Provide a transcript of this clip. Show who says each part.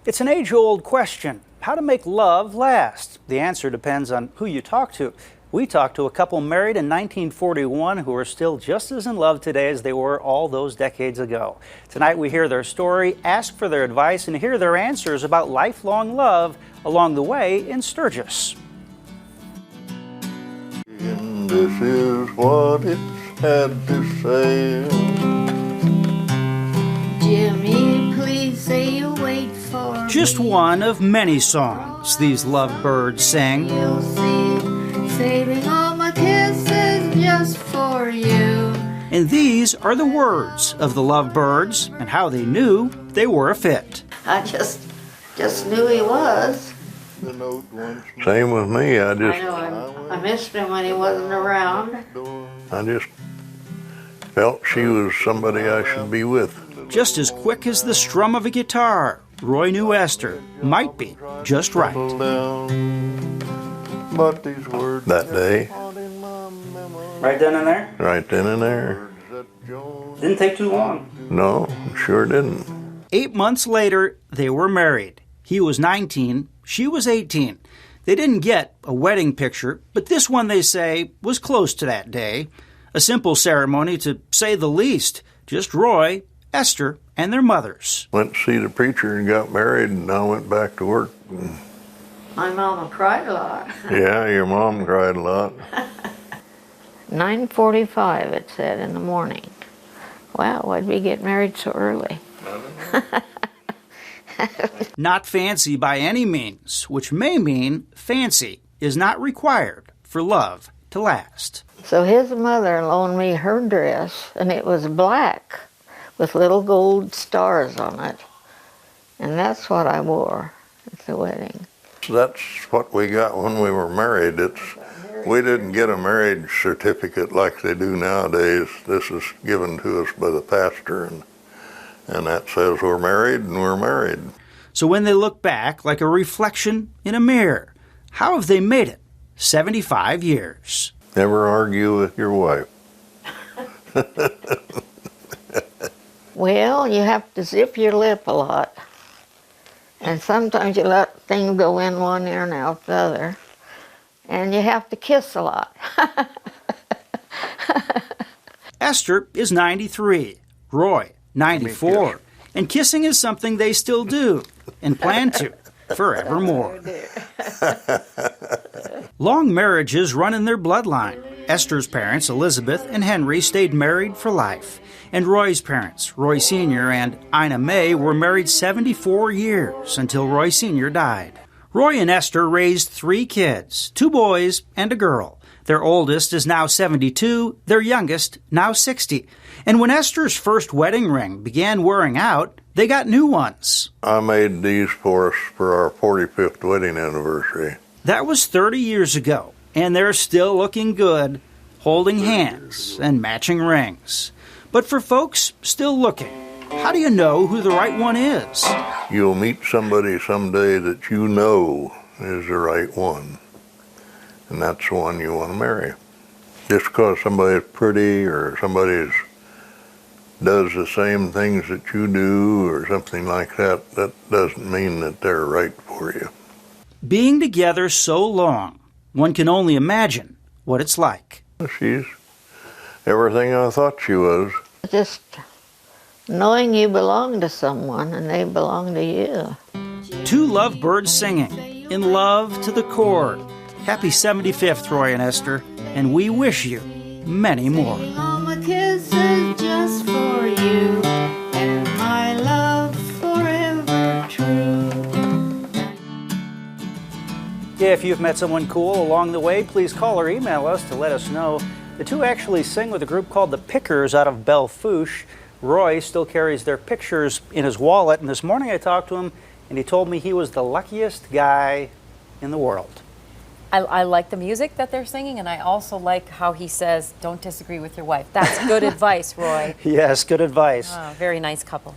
Speaker 1: It's an age-old question, how to make love last. The answer depends on who you talk to. We talked to a couple married in 1941 who are still just as in love today as they were all those decades ago. Tonight we hear their story, ask for their advice, and hear their answers about lifelong love along the way in Sturgis.
Speaker 2: And this is what it had to say.
Speaker 3: Jimmy, please say you'll wait for me.
Speaker 1: Just one of many songs these lovebirds sing.
Speaker 3: You'll see, saving all my kisses just for you.
Speaker 1: And these are the words of the lovebirds and how they knew they were a fit.
Speaker 3: I just knew he was.
Speaker 2: Same with me.
Speaker 3: I know, I missed him when he wasn't around.
Speaker 2: I just felt she was somebody I should be with.
Speaker 1: Just as quick as the strum of a guitar, Roy knew Esther might be just right.
Speaker 2: But these words that day,
Speaker 1: Right then and there?
Speaker 2: right then and there.
Speaker 1: Didn't take too long.
Speaker 2: No, sure didn't.
Speaker 1: 8 months later, they were married. He was 19, she was 18. They didn't get a wedding picture, but this one, they say, was close to that day. A simple ceremony, to say the least. Just Roy, Esther, and their mothers.
Speaker 2: Went to see the preacher and got married, and I went back to work.
Speaker 3: My mama cried a lot.
Speaker 2: Yeah, your mom cried a lot.
Speaker 3: 9:45 it said in the morning. Wow, why'd we get married so early?
Speaker 1: Not fancy by any means, which may mean fancy is not required for love to last.
Speaker 3: So his mother loaned me her dress, and it was black with little gold stars on it. And that's what I wore at the wedding.
Speaker 2: That's what we got when we were married. We didn't get a marriage certificate like they do nowadays. This is given to us by the pastor, and that says we're married and we're married.
Speaker 1: So when they look back like a reflection in a mirror, how have they made it 75 years?
Speaker 2: Never argue with your wife.
Speaker 3: Well, you have to zip your lip a lot. And sometimes you let things go in one ear and out the other. And you have to kiss a lot.
Speaker 1: Esther is 93, Roy 94, and kissing is something they still do and plan to forevermore. Long marriages run in their bloodline. Esther's parents, Elizabeth and Henry, stayed married for life. And Roy's parents, Roy Sr. and Ina May, were married 74 years until Roy Sr. died. Roy and Esther raised 3 kids, 2 boys and a girl. Their oldest is now 72, their youngest now 60. And when Esther's first wedding ring began wearing out, they got new ones.
Speaker 2: I made these for us for our 45th wedding anniversary.
Speaker 1: That was 30 years ago, and they're still looking good, holding hands and matching rings. But for folks still looking, how do you know who the right one is?
Speaker 2: You'll meet somebody someday that you know is the right one, and that's the one you want to marry. Just because somebody's pretty or somebody does the same things that you do or something like that, that doesn't mean that they're right for you.
Speaker 1: Being together so long, one can only imagine what it's like.
Speaker 2: She's everything I thought she was.
Speaker 3: Just knowing you belong to someone and they belong to you.
Speaker 1: 2 lovebirds singing, in love to the core. Happy 75th, Roy and Esther, and we wish you many more.
Speaker 3: All my kisses just for you, and my love forever true.
Speaker 1: Yeah, if you've met someone cool along the way, please call or email us to let us know. The 2 actually sing with a group called the Pickers out of Belle Fourche. Roy still carries their pictures in his wallet, and this morning I talked to him, and he told me he was the luckiest guy in the world.
Speaker 4: I like the music that they're singing, and I also like how he says, don't disagree with your wife. That's good advice, Roy.
Speaker 1: Yes, good advice.
Speaker 4: Oh, very nice couple.